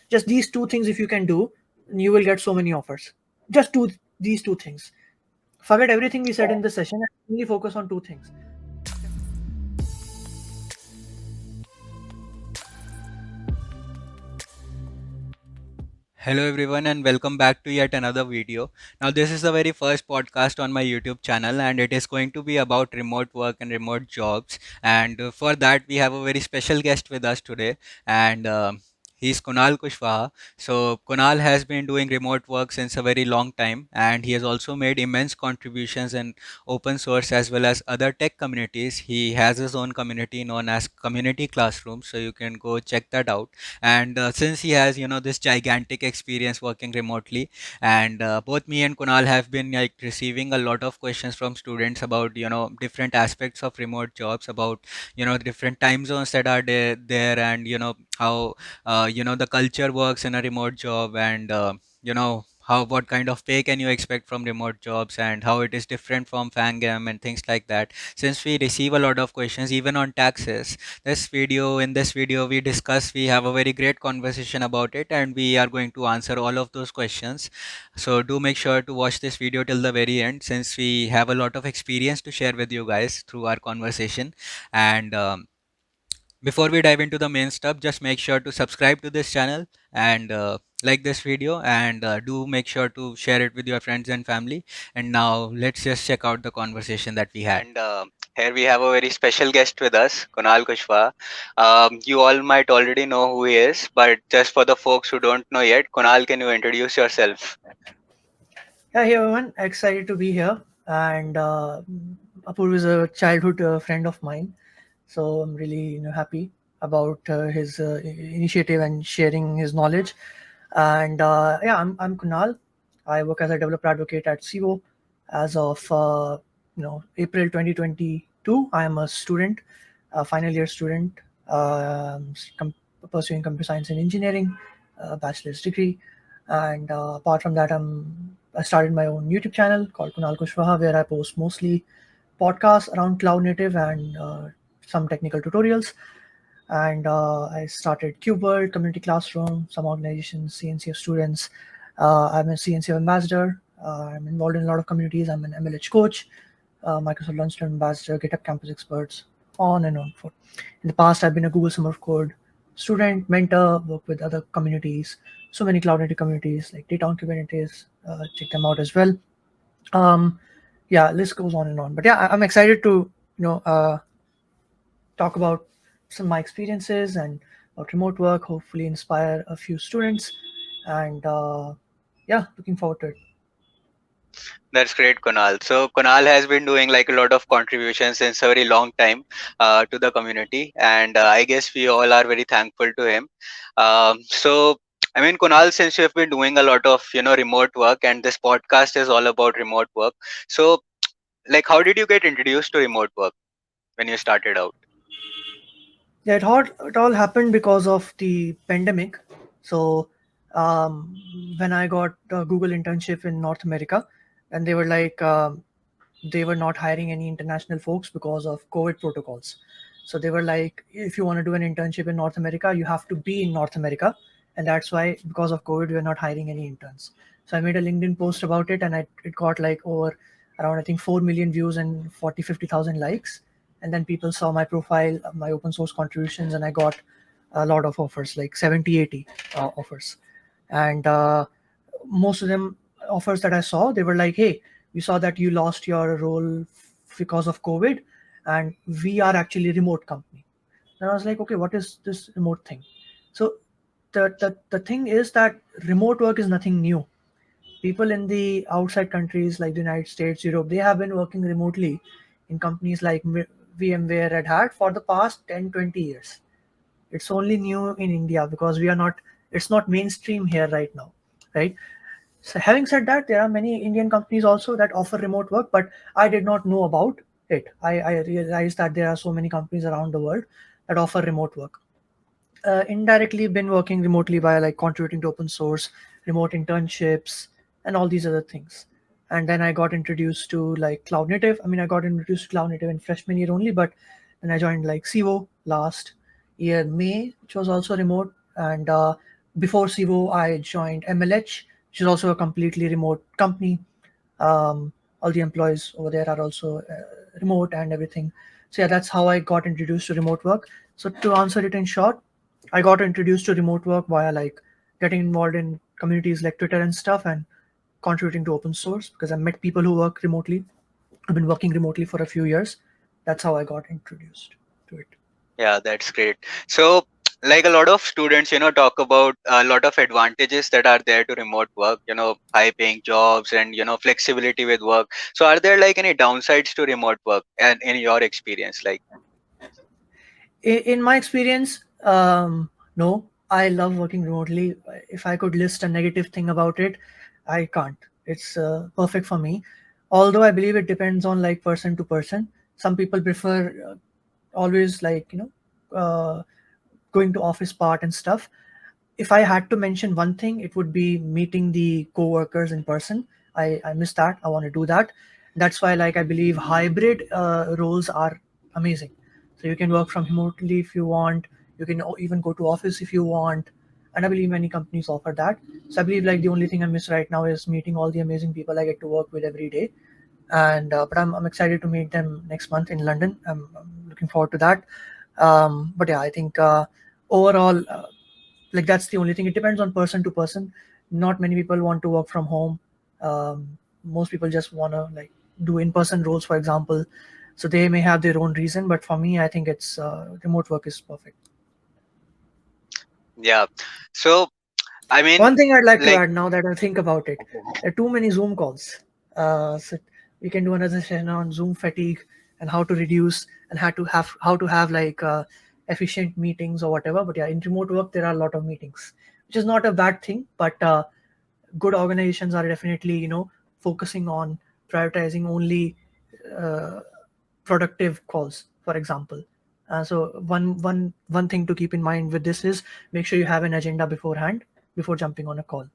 Just these two things, if you can do, you will get so many offers. Just do these two things. Forget everything we said in this session and only focus on two things. Hello everyone and welcome back to yet another video. Now this is the very first podcast on my YouTube channel and it is going to be about remote work and remote jobs, and for that we have a very special guest with us today, and he's Kunal Kushwaha. So Kunal has been doing remote work since a very long time and he has also made immense contributions in open source as well as other tech communities. He has his own community known as Community Classroom, so you can go check that out. And since he has this gigantic experience working remotely, and both me and Kunal have been like receiving a lot of questions from students about different aspects of remote jobs, about different time zones that are there, and how the culture works in a remote job, and how what kind of pay can you expect from remote jobs, and how it is different from FAANGM and things like that. Since we receive a lot of questions even on taxes, in this video we have a very great conversation about it, and we are going to answer all of those questions. So do make sure to watch this video till the very end, since we have a lot of experience to share with you guys through our conversation. And before we dive into the main stuff, just make sure to subscribe to this channel and like this video, and do make sure to share it with your friends and family. And now let's just check out the conversation that we had. And here we have a very special guest with us, Kunal Kushwaha. You all might already know who he is, but just for the folks who don't know yet, Kunal, can you introduce yourself? Yeah, hey everyone, excited to be here. And Apoorv is a childhood friend of mine, so I'm really happy about his initiative and sharing his knowledge. And yeah, I'm Kunal. I work as a developer advocate at CIVO as of April 2022. I am a student, a final year student, pursuing computer science and engineering, bachelor's degree. And apart from that, I started my own YouTube channel called Kunal Kushwaha, where I post mostly podcasts around cloud native and some technical tutorials. And I started CubeWorld, Community Classroom, some organizations, CNCF students. I'm a CNCF ambassador. I'm involved in a lot of communities. I'm an MLH coach, Microsoft Lunch Student Ambassador, GitHub Campus Experts, on and on forth. In the past, I've been a Google Summer of Code student, mentor, work with other communities, so many cloud native communities like Data on Kubernetes. Check them out as well. Um, yeah, list goes on and on. But yeah, I'm excited to talk about some of my experiences and about remote work. Hopefully, inspire a few students, and yeah, looking forward to it. That's great, Kunal. So Kunal has been doing like a lot of contributions since a very long time to the community, and I guess we all are very thankful to him. So I mean, Kunal, since you've been doing a lot of remote work, and this podcast is all about remote work, so like, how did you get introduced to remote work when you started out? Yeah, it all happened because of the pandemic. So um, when I got a Google internship in North America, and they were like they were not hiring any international folks because of COVID protocols. So they were like, if you want to do an internship in North America, you have to be in North America, and that's why because of COVID, we are not hiring any interns. So I made a LinkedIn post about it, and it got like over around I think 4 million views and 40-50,000 likes. And then people saw my profile, my open source contributions, and I got a lot of offers, like 70, 80 offers. And most of them offers that I saw, they were like, hey, we saw that you lost your role because of COVID, and we are actually a remote company. And I was like, okay, what is this remote thing? So the thing is that remote work is nothing new. People in the outside countries like the United States, Europe, they have been working remotely in companies like VMware, Red Hat for the past 10, 20 years. It's only new in India because we are not, it's not mainstream here right now, right? So having said that, there are many Indian companies also that offer remote work, but I did not know about it. I realized that there are so many companies around the world that offer remote work. Indirectly been working remotely by like contributing to open source, remote internships, and all these other things. And then I got introduced to like cloud native. I mean, I got introduced to cloud native in freshman year only, but then I joined like CIVO last year May, which was also remote. And Before Sivo, I joined MLH, which is also a completely remote company. All the employees over there are also remote and everything. So yeah, that's how I got introduced to remote work. So to answer it in short, I got introduced to remote work via like getting involved in communities like Twitter and stuff, and contributing to open source because I met people who work remotely. I've been working remotely for a few years. That's how I got introduced to it. Yeah, that's great. So, like a lot of students, talk about a lot of advantages that are there to remote work, high paying jobs and, flexibility with work. So, are there like any downsides to remote work and in your experience? Like, In my experience, no, I love working remotely. If I could list a negative thing about it, I can't. It's perfect for me. Although I believe it depends on like person to person. Some people prefer always like going to office part and stuff. If I had to mention one thing, it would be meeting the co-workers in person. I miss that. I want to do that. That's why like I believe hybrid roles are amazing. So you can work from remotely if you want. You can even go to office if you want. And I believe many companies offer that. So I believe like the only thing I miss right now is meeting all the amazing people I get to work with every day. And but I'm excited to meet them next month in London. I'm looking forward to that. But yeah, I think overall, like that's the only thing. It depends on person to person. Not many people want to work from home. Most people just want to like do in-person roles, for example. So they may have their own reason, but for me, I think it's remote work is perfect. yeah. So, I mean, One thing I'd like to like, add now that I think about it, okay. there are too many Zoom calls. So we can do another session on Zoom fatigue and how to reduce and how to have like efficient meetings or whatever. But yeah, in remote work there are a lot of meetings, which is not a bad thing. But good organizations are definitely focusing on prioritizing only uh, productive calls, for example. So one thing to keep in mind with this is make sure you have an agenda beforehand before jumping on a call.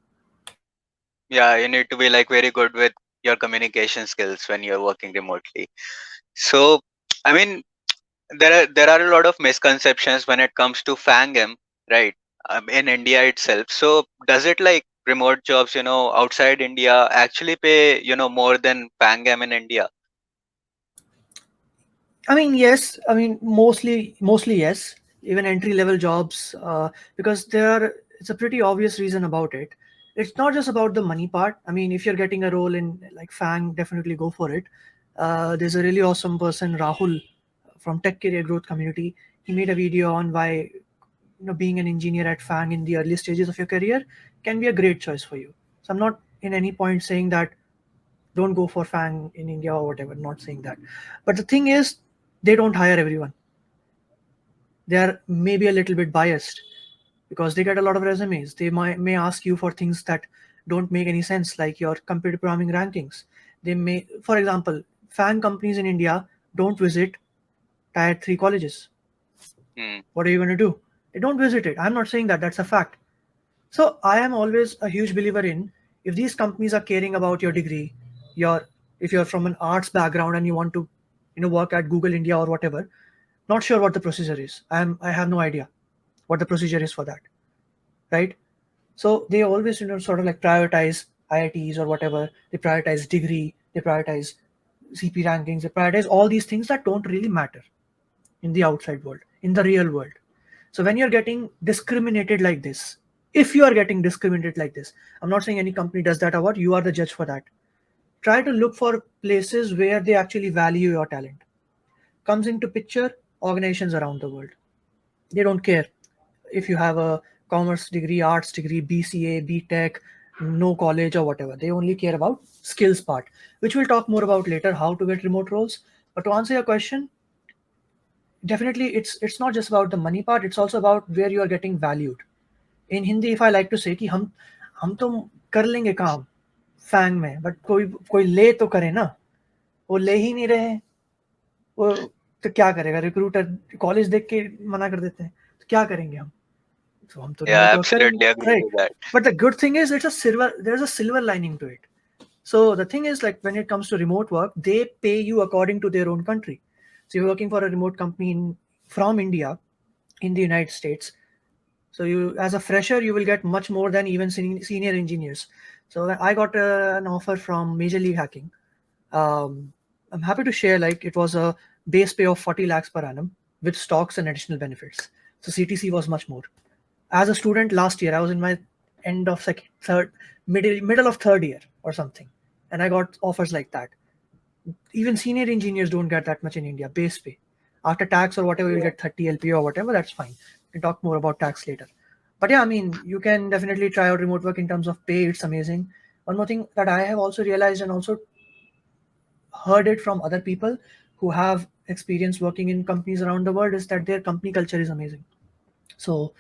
Yeah, you need to be like very good with your communication skills when you're working remotely. So, I mean, there are a lot of misconceptions when it comes to FAANGM, right? In India itself. So does it like remote jobs, outside India actually pay, more than FAANGM in India? I mean, yes. I mean, mostly yes. Even entry level jobs, because it's a pretty obvious reason about it. It's not just about the money part. I mean, if you're getting a role in like FANG, definitely go for it. There's a really awesome person, Rahul, from Tech Career Growth Community. He made a video on why being an engineer at FANG in the early stages of your career can be a great choice for you. So I'm not in any point saying that don't go for FANG in India or whatever. Not saying that, but the thing is, they don't hire everyone. They are maybe a little bit biased because they get a lot of resumes. They may ask you for things that don't make any sense, like your computer programming rankings. They may, for example, FANG companies in India don't visit tier 3 colleges. Hmm. What are you going to do? They don't visit it. I'm not saying that, that's a fact. So I am always a huge believer in, if these companies are caring about your degree, your if you're from an arts background and you want to work at Google India or whatever, not sure what the procedure is. I have no idea what the procedure is for that, right? So they always sort of like prioritize IITs or whatever. They prioritize degree. They prioritize CP rankings. They prioritize all these things that don't really matter in the outside world, in the real world. So when you're getting discriminated like this, if you are getting discriminated like this, I'm not saying any company does that or what, you are the judge for that. Try to look for places where they actually value your talent. Comes into picture, organizations around the world. They don't care if you have a commerce degree, arts degree, BCA, BTech, no college or whatever. They only care about skills part, which we'll talk more about later, how to get remote roles. But to answer your question, definitely it's not just about the money part, it's also about where you are getting valued. In Hindi, if I like to say कि हम तो कर लेंगे काम Fang में, but कोई कोई ले तो करे ना, वो ले ही नहीं रहे। वो तो क्या करेगा रिक्रूटर? कॉलेज देख के मना कर देते हैं, तो क्या करेंगे हम? तो हम तो Yeah, रिमोट वर्क करेंगे, absolutely agree right? to that. But the good thing is, there's a silver lining to it. So the thing is, like when it comes to remote work, they pay you according to their own country. So you're working for a remote company from India in the United States. So you, as a fresher, you will get much more than even senior engineers. So I got an offer from Major League Hacking. um, I'm happy to share, like, it was a base pay of 40 lakhs per annum with stocks and additional benefits. So CTC was much more. As a student last year, I was in my end of second, third, middle of third year or something, and I got offers like that. Even senior engineers don't get that much in India, base pay. After tax or whatever, you'll Yeah. get 30 LP or whatever, that's fine. We can talk more about tax later. But yeah, I mean, you can definitely try out remote work in terms of pay, it's amazing. One more thing that I have also realized and also heard it from other people who have experience working in companies around the world is that their company culture is amazing. So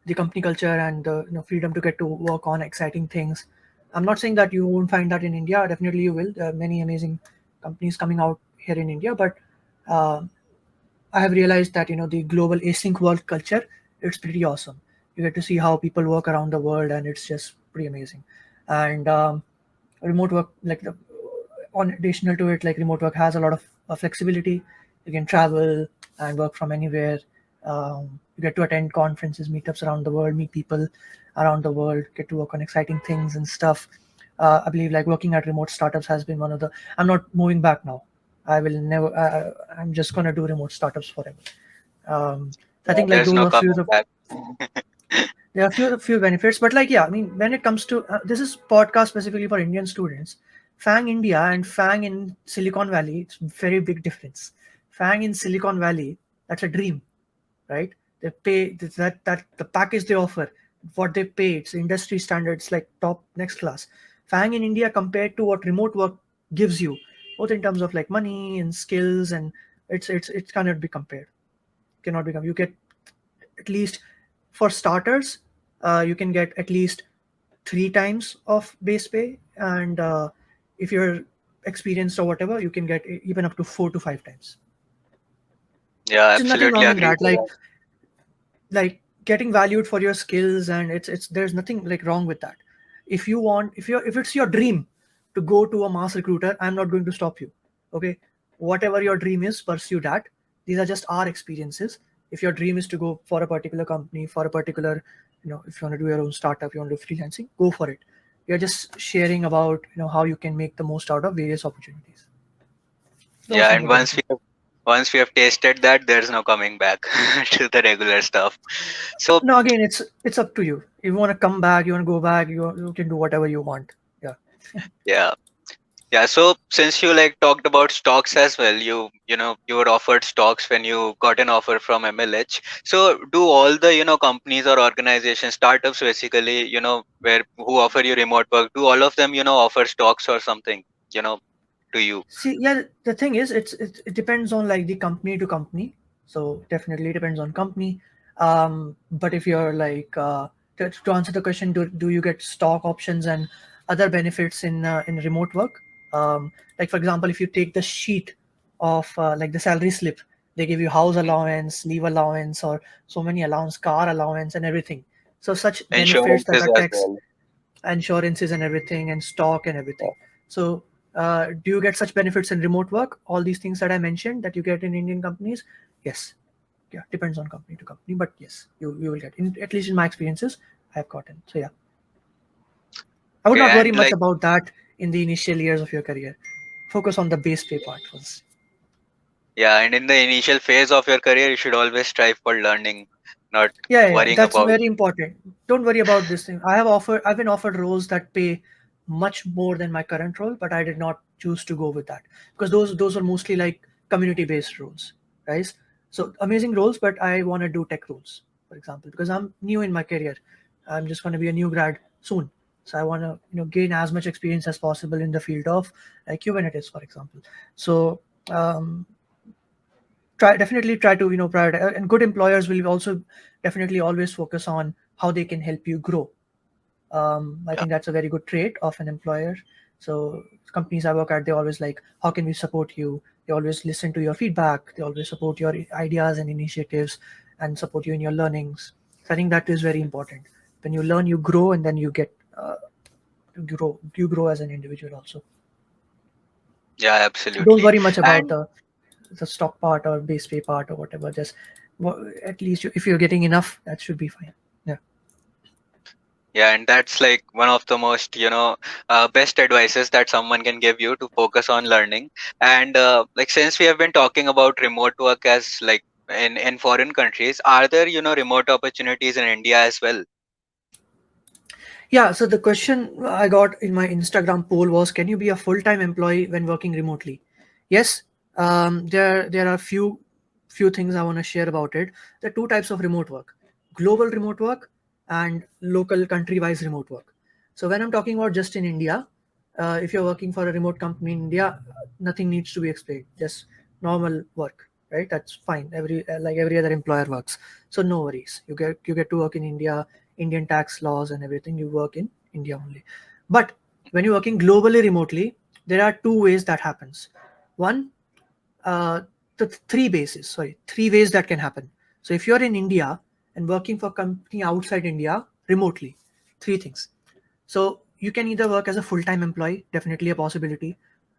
the company culture and the, freedom to get to work on exciting things. I'm not saying that you won't find that in India. Definitely you will. There are many amazing companies coming out here in India, but uh, I have realized that the global async work culture, it's pretty awesome. You get to see how people work around the world, and it's just pretty amazing. And remote work, like, on additional to it, like, remote work has a lot of flexibility. You can travel and work from anywhere. You get to attend conferences, meetups around the world, meet people around the world, get to work on exciting things and stuff. I believe, like, working at remote startups has been one of the. I'm not moving back now. I will never. I'm just gonna do remote startups forever. Um, I Yeah, think, like, there's those no are few of coming the back. there are few benefits, but, like, yeah, I mean, when it comes to this is podcast specifically for Indian students. FAANG India and FAANG in Silicon Valley, it's very big difference. FAANG in Silicon Valley, that's a dream, right? They pay that the package they offer, what they pay, it's industry standards, like top next class. FAANG in India compared to what remote work gives you, both in terms of, like, money and skills, and it cannot be compared. Cannot be compared. You get at least, for starters, you can get at least 3 times of base pay, and if you're experienced or whatever, you can get even up to 4 to 5 times. Yeah, There's nothing absolutely wrong in agree that. to that. Like getting valued for your skills, and it's there's nothing, like, wrong with that. If it's your dream to go to a mass recruiter, I'm not going to stop you. Okay, whatever your dream is, pursue that. These are just our experiences. If your dream is to go for a particular company, for a particular, if you want to do your own startup, you want to do freelancing, go for it. You're just sharing about, how you can make the most out of various opportunities. Those Yeah, are and more benefits. once we have tasted that, there's no coming back to the regular stuff. So No, again, it's up to you. If you want to come back, you want to go back, you can do whatever you want. Yeah. yeah. Yeah, so since you like talked about stocks as well, you were offered stocks when you got an offer from MLH. So do all the companies or organizations, startups basically, where who offer you remote work, do all of them offer stocks or something, you know, to you? See, yeah, the thing is, it depends on, like, the company to company. So definitely depends on company. But if you're like, to answer the question, do you get stock options and other benefits in remote work? Like, for example, if you take the sheet of, like, the salary slip, they give you house allowance, leave allowance, or so many allowance, car allowance, and everything. So such benefits that Insurances are as tax, well. insurances and everything, and stock and everything. So, do you get such benefits in remote work? All these things that I mentioned that you get in Indian companies? Yes. Yeah, depends on company to company, but yes, you will get. At least in my experiences, I've gotten. So yeah, I would Okay, not worry and much like about that in the initial years of your career. Focus on the base pay part first. yeah, and in the initial phase of your career, you should always strive for learning, not Yeah, worrying that's about. very important. Don't worry about this thing. I've been offered roles that pay much more than my current role, but I did not choose to go with that because those are mostly, like, community based roles, right? So amazing roles, but I want to do tech roles, for example, because I'm new in my career. I'm just going to be a new grad soon, so I want to, gain as much experience as possible in the field of, like, Kubernetes, for example. So, um, definitely try to, prioritize, and good employers will also definitely always focus on how they can help you grow. I Yeah, think that's a very good trait of an employer. So companies I work at, they always like, how can we support you? They always listen to your feedback, they always support your ideas and initiatives, and support you in your learnings. So I think that is very important. When you learn, you grow, and then you get, you grow as an individual also. yeah, So don't absolutely. worry much about And the stock part or base pay part or whatever. Just, at least if you're getting enough, that should be fine. Yeah. Yeah, and that's like one of the most, best advices that someone can give you to focus on learning. And like since we have been talking about remote work as like in foreign countries, are there, remote opportunities in India as well? Yeah, so the question I got in my Instagram poll was, can you be a full-time employee when working remotely? Yes, there are few things I want to share about it. There are two types of remote work: global remote work and local country-wise remote work. So when I'm talking about just in India, if you're working for a remote company in India, nothing needs to be explained. Just normal work, right? That's fine. Like every other employer works. So no worries. You get to work in India, Indian tax laws and everything. You work in India only. But when you're working globally remotely, there are two ways that happens. One, three ways that can happen. So if you're in India and working for a company outside India remotely, three things. So you can either work as a full-time employee, definitely a possibility.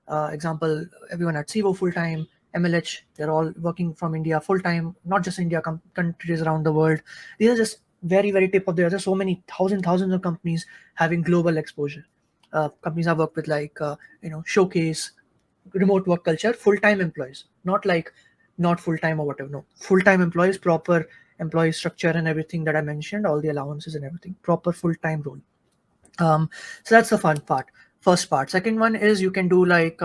Example, everyone at Civo full-time, MLH, they're all working from India full-time, not just India, countries around the world. These are just very, very tip of the. There's so many thousands of companies having global exposure. Companies I've worked with like, Showcase, remote work culture, full-time employees, not full-time or whatever. No, full-time employees, proper employee structure and everything that I mentioned, all the allowances and everything, proper full-time role. So that's the fun part. First part. Second one is you can do like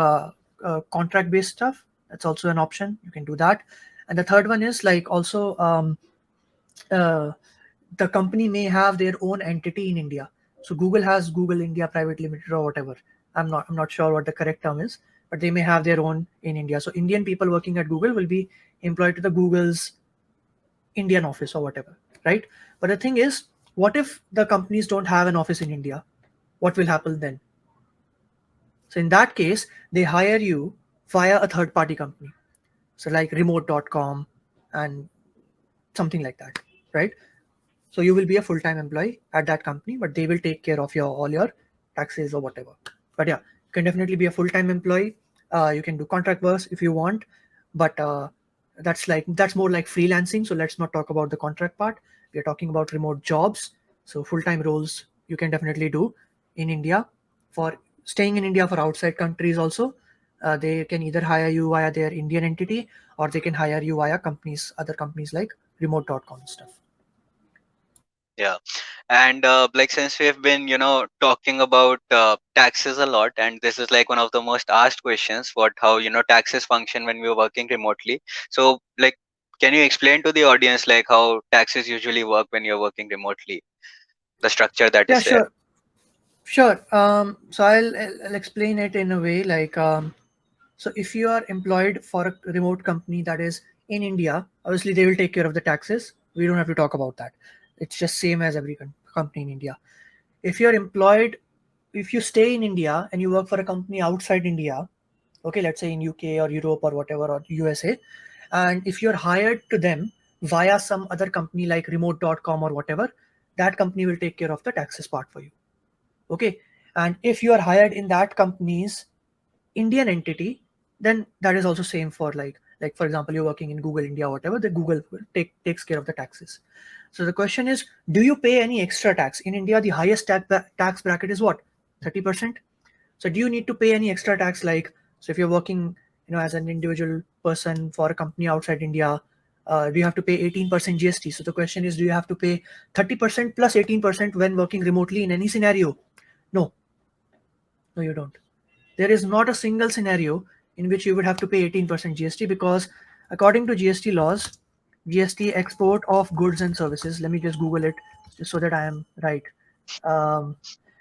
contract based stuff. That's also an option. You can do that. And the third one is like also uh, the company may have their own entity in India. So Google has Google India Private Limited or whatever. I'm not sure what the correct term is, but they may have their own in India. So Indian people working at Google will be employed to the Google's Indian office or whatever, right? But the thing is, what if the companies don't have an office in India? What will happen then? So in that case, they hire you via a third party company. So like remote.com and something like that, right? So you will be a full-time employee at that company, but they will take care of your all your taxes or whatever. But yeah, you can definitely be a full-time employee. You can do contract work if you want, but that's more like freelancing. So let's not talk about the contract part. We are talking about remote jobs. So full-time roles you can definitely do in India. For staying in India for outside countries also, they can either hire you via their Indian entity or they can hire you via other companies like remote.com stuff. Yeah. And like since we have been, talking about taxes a lot, and this is like one of the most asked questions, what how taxes function when we are working remotely. So like, can you explain to the audience like how taxes usually work when you're working remotely, the structure that Yeah, is there? sure. Sure. So I'll explain it in a way like, so if you are employed for a remote company that is in India, obviously they will take care of the taxes. We don't have to talk about that. It's just same as every company in India. If you're employed, if you stay in India and you work for a company outside India, okay, let's say in UK or Europe or whatever or USA, and if you're hired to them via some other company like remote.com or whatever, that company will take care of the taxes part for you. Okay, and if you are hired in that company's Indian entity, then that is also same for like for example you're working in Google India or whatever, the Google will takes care of the taxes. So the question is, do you pay any extra tax in India? The highest tax bracket is what, 30%. So do you need to pay any extra tax? Like, so if you're working, as an individual person for a company outside India, do you have to pay 18% GST? So the question is, do you have to pay 30% plus 18% when working remotely in any scenario? No, no, you don't. There is not a single scenario in which you would have to pay 18% GST because, according to GST laws, GST export of goods and services, let me just Google it just so that I am right. Um,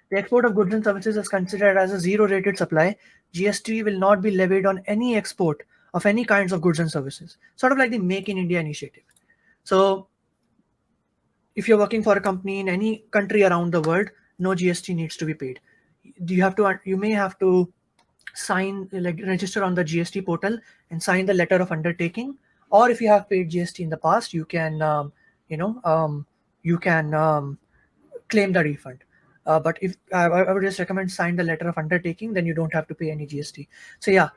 the export of goods and services is considered as a zero rated supply. GST will not be levied on any export of any kinds of goods and services, sort of like the Make in India initiative. So, if you're working for a company in any country around the world, no GST needs to be paid. You may have to sign, like register on the GST portal and sign the letter of undertaking, or if you have paid GST in the past, you know you can claim the refund. But if I would just recommend sign the letter of undertaking, then you don't have to pay any GST. So yeah,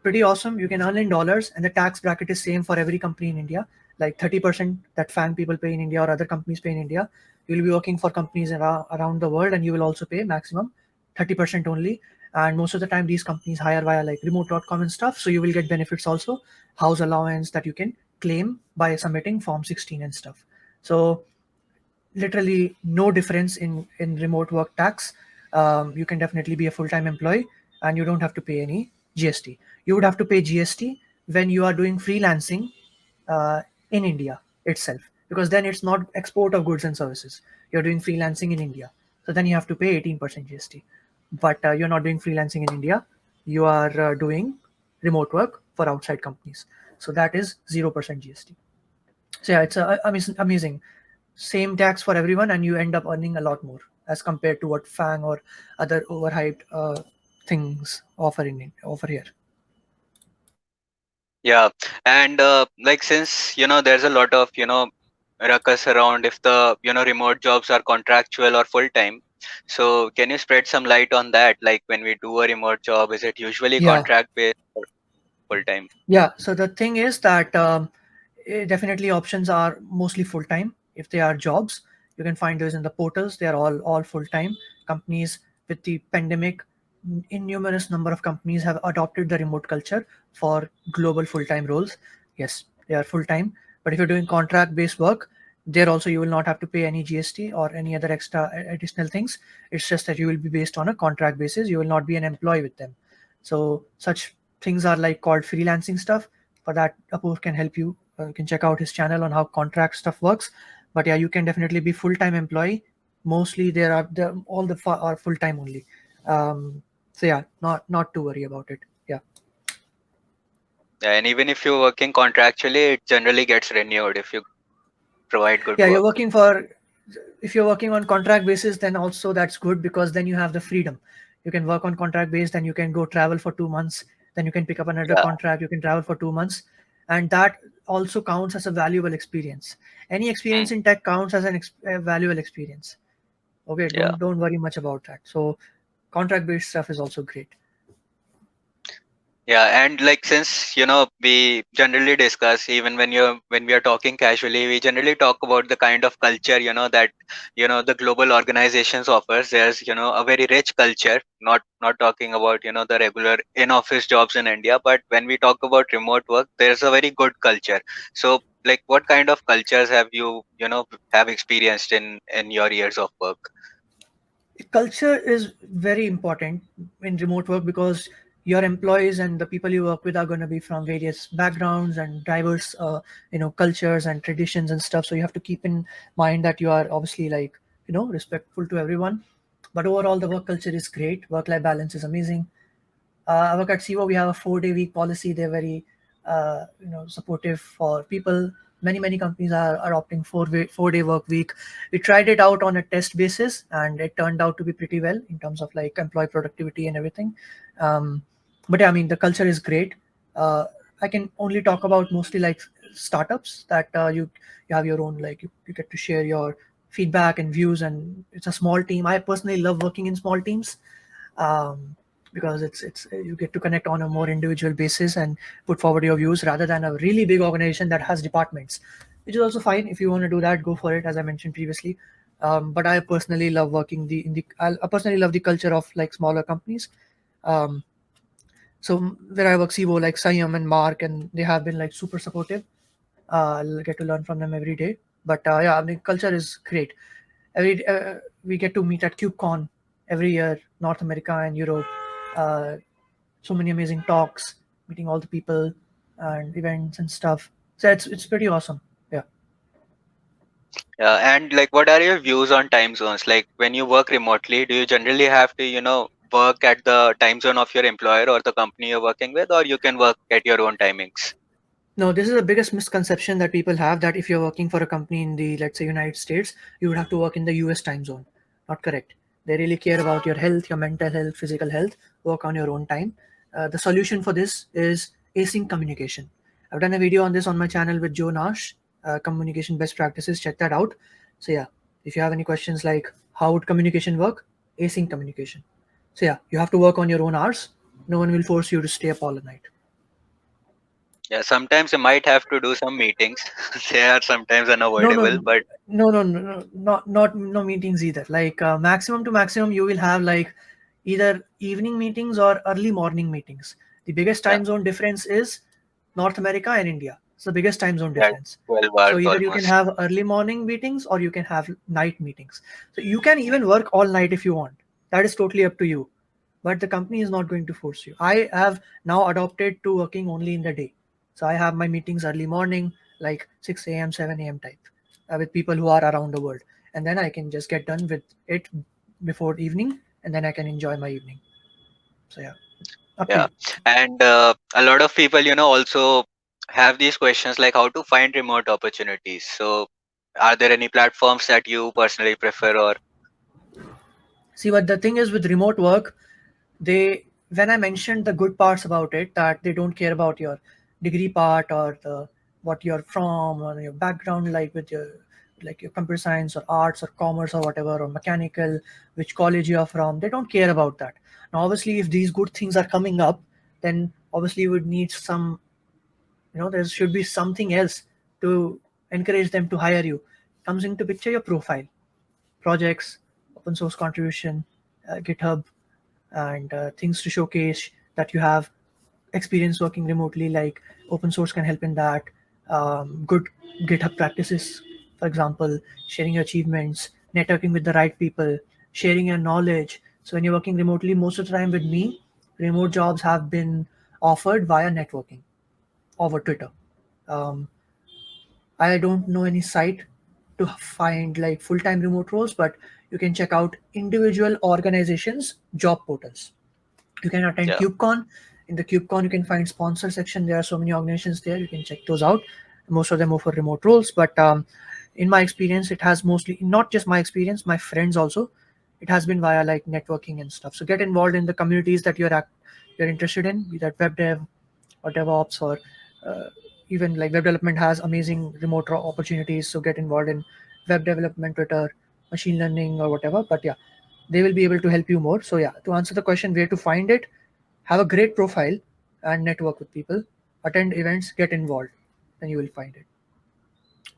pretty awesome. You can earn in dollars, and the tax bracket is same for every company in India. like 30% that FANG people pay in India or other companies pay in India, you will be working for companies around the world, and you will also pay maximum 30% only. And most of the time, these companies hire via like remote.com and stuff. So you will get benefits also, house allowance that you can claim by submitting Form 16 and stuff. So literally no difference in remote work tax. You can definitely be a full-time employee, and you don't have to pay any GST. You would have to pay GST when you are doing freelancing uh, in India itself, because then it's not export of goods and services. You're doing freelancing in India, so then you have to pay 18% GST. But you're not doing freelancing in India. You are doing remote work for outside companies, so that is 0% GST. So yeah, it's amazing. Same tax for everyone, and you end up earning a lot more as compared to what FANG or other overhyped things offer here. Yeah, and like since there's a lot of ruckus around if the remote jobs are contractual or full time. So can you spread some light on that? Like when we do a remote job, is it usually Yeah, contract based or full time? yeah. So the thing is that definitely options are mostly full time. If they are jobs, you can find those in the portals. They are all full time. Companies with the pandemic, innumerous number of companies have adopted the remote culture for global full time roles. Yes, they are full time. But if you're doing contract based work, there also you will not have to pay any GST or any other extra additional things. It's just that you will be based on a contract basis. You will not be an employee with them. So such things are like called freelancing stuff. For that, Apoorv can help you. You can check out his channel on how contract stuff works. But yeah, you can definitely be full time employee. Mostly all are full time only. So yeah, not to worry about it. Yeah. Yeah, and even if you're working contractually, it generally gets renewed if you provide good Yeah, you're work. working for if you're working on contract basis, then also that's good, because then you have the freedom. You can work on contract base, then you can go travel for 2 months, then you can pick up another Yeah. contract, you can travel for 2 months, and that also counts as a valuable experience. Any Mm, experience in tech counts as a valuable experience. Okay, yeah. don't worry much about that. So contract based stuff is also great. Yeah, and like since we generally discuss, even when we are talking casually, we generally talk about the kind of culture that the global organizations offers. There's a very rich culture. Not talking about the regular in office jobs in India, but when we talk about remote work, there's a very good culture. So like, what kind of cultures have you have experienced in your years of work? Culture is very important in remote work, because your employees and the people you work with are going to be from various backgrounds and diverse cultures and traditions and stuff. So you have to keep in mind that you are obviously like respectful to everyone. But overall, the work culture is great. Work life balance is amazing. I work at SIVO. We have a 4 day week policy. They're very, supportive for people. Many companies are adopting 4 day work week. We tried it out on a test basis, and it turned out to be pretty well in terms of like employee productivity and everything. Um, but yeah, I mean the culture is great. Uh, I can only talk about mostly like startups that you have your own, like you get to share your feedback and views, and it's a small team. I personally love working in small teams, um, because it's you get to connect on a more individual basis and put forward your views, rather than a really big organization that has departments, which is also fine. If you want to do that, go for it, as I mentioned previously. But I personally love working the in the I personally love the culture of like smaller companies. um, so where I work, Sivo, like Sayam and Mark, and they have been like super supportive. I'll get to learn from them every day. But yeah, I mean, culture is great. We get to meet at KubeCon every year, North America and Europe. Uh, so many amazing talks, meeting all the people and events and stuff. So it's pretty awesome. Yeah. And like, what are your views on time zones? Like, when you work remotely, do you generally have to, work at the time zone of your employer or the company you're working with, or you can work at your own timings? No, this is the biggest misconception that people have, that if you're working for a company in the, let's say, United States, you would have to work in the US time zone. Not correct. They really care about your health, your mental health, physical health. Work on your own time. The solution for this is async communication. I've done a video on this on my channel with Joe Nash, communication best practices. Check that out. So yeah, if you have any questions like how would communication work, async communication. So yeah, you have to work on your own hours. No one will force you to stay up all night. Yeah, sometimes you might have to do some meetings. They are sometimes No, no, unavoidable, but not meetings either. Like maximum to maximum, you will have like either evening meetings or early morning meetings. The biggest yeah, time zone difference is North America and India. It's the biggest time zone yeah, difference. 12 So hours either you can almost. have early morning meetings or you can have night meetings. So you can even work all night if you want. That is totally up to you. But the company is not going to force you. I have now adopted to working only in the day. So I have my meetings early morning, like 6 a.m., 7 a.m. type, with people who are around the world. And then I can just get done with it before evening, and then I can enjoy my evening. So yeah, up to Yeah. you. And a lot of people, also have these questions like how to find remote opportunities. So, are there any platforms that you personally prefer, or See, what the thing is with remote work, they when I mentioned the good parts about it, that they don't care about your degree part or the what you're from or your background, like with your like your computer science or arts or commerce or whatever or mechanical, which college you are from, they don't care about that. Now, obviously, if these good things are coming up, then obviously you would need some, there should be something else to encourage them to hire you. Comes into picture your profile, projects, open source contribution, GitHub, and things to showcase that you have experience working remotely, like open source can help in that. Good GitHub practices, for example, sharing your achievements, networking with the right people, sharing your knowledge. So when you're working remotely, most of the time with me, remote jobs have been offered via networking over Twitter. um, I don't know any site to find like full-time remote roles, but you can check out individual organizations job portals. You can attend yeah, KubeCon. In the KubeCon, you can find sponsor section. There are so many organizations there. You can check those out. Most of them offer remote roles, but in my experience, it has mostly not just my experience, my friends also. It has been via like networking and stuff. So get involved in the communities that you're interested in, be that web dev or DevOps or uh, even like web development has amazing remote opportunities. So get involved in web development, Twitter, machine learning or whatever. But yeah, they will be able to help you more. So yeah, to answer the question where to find it, have a great profile and network with people, attend events, get involved, and you will find it.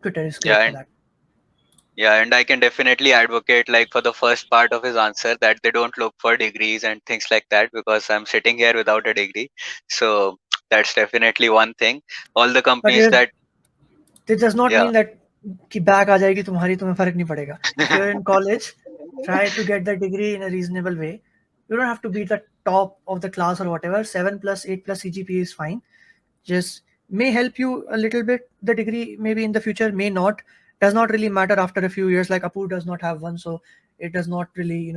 Twitter is yeah, great for and that. yeah, and I can definitely advocate like for the first part of his answer that they don't look for degrees and things like that because I'm sitting here without a degree. So that's definitely one thing. All the But companies yes, that, this does not yeah, mean that कि back आ जाएगी तुम्हारी, तुम्हें फर्क नहीं पड़ेगा. If you're in college, try to get the degree in a reasonable way. You don't have to be the top of the class or whatever. 7 plus 8 plus CGPA is fine. Just may help you a little bit. The degree maybe in the future may not. Does not really matter after a few years. Like Apoorv does not have one, so it does not really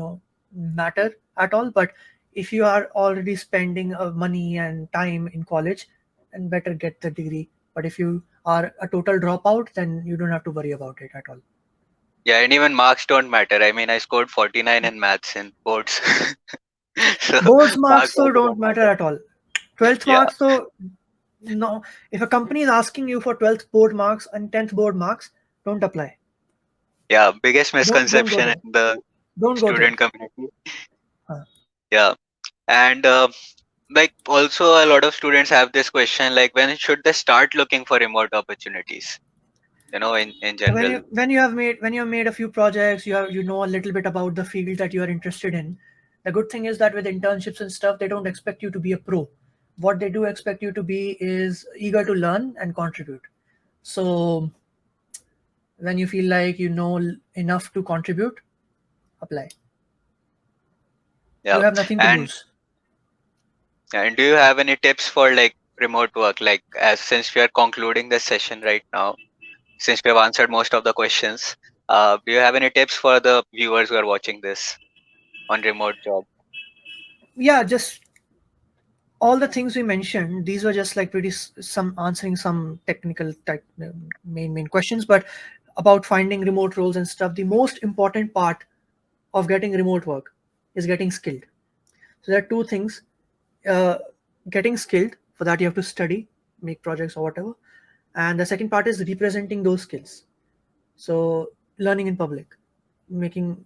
matter at all. But if you are already spending money and time in college, then better get the degree. But if you are a total dropout, then you don't have to worry about it at all. yeah, and even marks don't matter. I mean, I scored 49 in maths in boards. So Boards marks marks though also don't don't matter matter. at all. 12th Yeah, marks though, no. If a company is asking you for 12th board marks and 10th board marks, don't apply. yeah, biggest Don't go misconception there. in the Don't go there. student community. Huh. Yeah, and like also a lot of students have this question like when should they start looking for remote opportunities? In When general. you have made a few projects, you know a little bit about the field that you are interested in. The good thing is that with internships and stuff, they don't expect you to be a pro. What they do expect you to be is eager to learn and contribute. So when you feel like you know enough to contribute, apply. You Yeah, have nothing to and lose. and do you have any tips for like remote work? Like as since we are concluding this session right now, since we have answered most of the questions, do you have any tips for the viewers who are watching this on remote job? Yeah, just all the things we mentioned. These were just like pretty some answering some technical type main questions, but about finding remote roles and stuff. The most important part of getting remote work is getting skilled. So there are two things. Uh, Getting skilled, for that you have to study, make projects or whatever. And the second part is representing those skills. So learning in public, making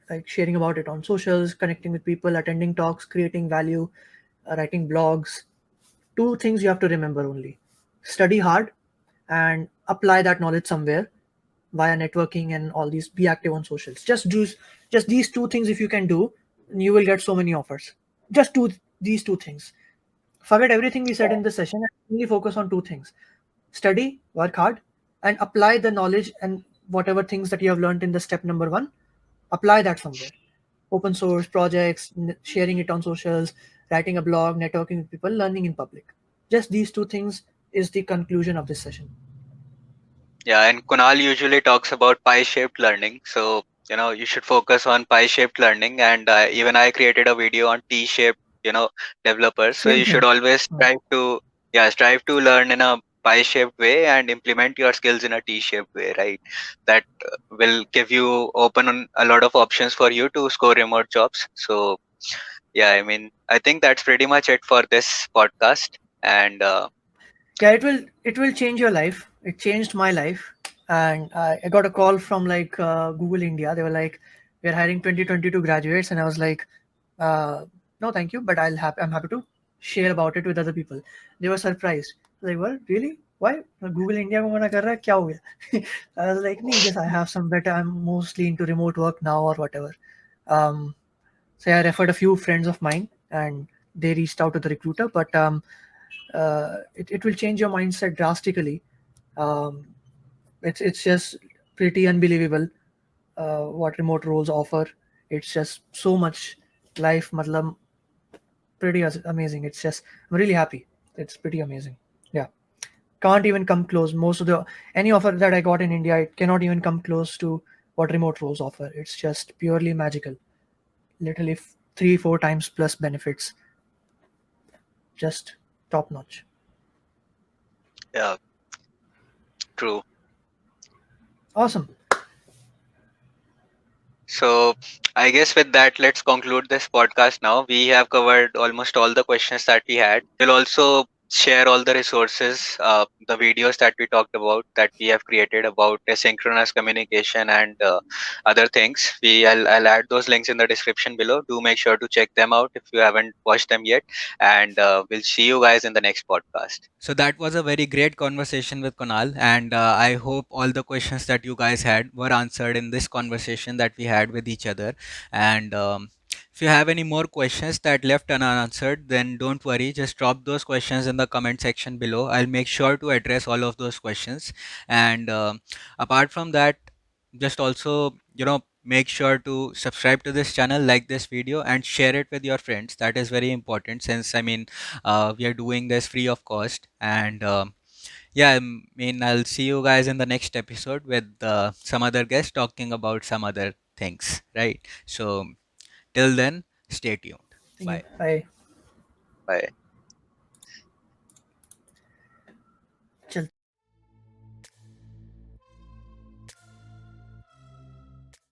like sharing about it on socials, connecting with people, attending talks, creating value, writing blogs. Two things you have to remember only. study hard, and apply that knowledge somewhere via networking and all these. Be active on socials. Just these two things. If you can do, you will get so many offers. Just do these two things. Forget everything we said in this session and only focus on two things: study, work hard, and apply the knowledge and whatever things that you have learned in the step number one. Apply that somewhere. Open source projects, sharing it on socials, writing a blog, networking with people, learning in public. Just these two things is the conclusion of this session. Yeah, and Kunal usually talks about pie-shaped learning. So, you should focus on pie-shaped learning. And even I created a video on T-shaped, developers. So Same you should thing. always Hmm. strive to learn in a pie-shaped way and implement your skills in a T-shaped way, right? That will give you open on a lot of options for you to score remote jobs. So, yeah, I mean, I think that's pretty much it for this podcast. And Yeah, it will change your life. It changed my life, and I got a call from like Google India. They were like, "We're hiring 2022 graduates," and I was like, "No, thank you, but I'm happy to share about it with other people." They were surprised. Like, "What? Really? Why? Google India को मना कर रहा है? क्या हो गया?" I was like, "Nee, just I have some better. I'm mostly into remote work now or whatever." Um, so I referred a few friends of mine, and they reached out to the recruiter, but it will change your mindset drastically. Um, it's just pretty unbelievable what remote roles offer. It's just so much life, matlab, pretty amazing. It's just I'm really happy. It's pretty amazing. Yeah, can't even come close. Most of the any offer that I got in India, it cannot even come close to what remote roles offer. It's just purely magical. Literally 3-4 times plus benefits. Just top notch. yeah, true. Awesome. So, I guess with that, let's conclude this podcast now. We have covered almost all the questions that we had. We'll also share all the resources, the videos that we talked about that we have created about asynchronous communication and other things. I'll add those links in the description below. Do make sure to check them out if you haven't watched them yet. And we'll see you guys in the next podcast. So that was a very great conversation with Kunal, and I hope all the questions that you guys had were answered in this conversation that we had with each other. And if you have any more questions that left unanswered, then don't worry. Just drop those questions in the comment section below. I'll make sure to address all of those questions. And apart from that, just also make sure to subscribe to this channel, like this video, and share it with your friends. That is very important, since I mean we are doing this free of cost. And yeah, I mean, I'll see you guys in the next episode with some other guest talking about some other things, right? So till then, stay tuned. Thank you. Bye. Bye. Bye.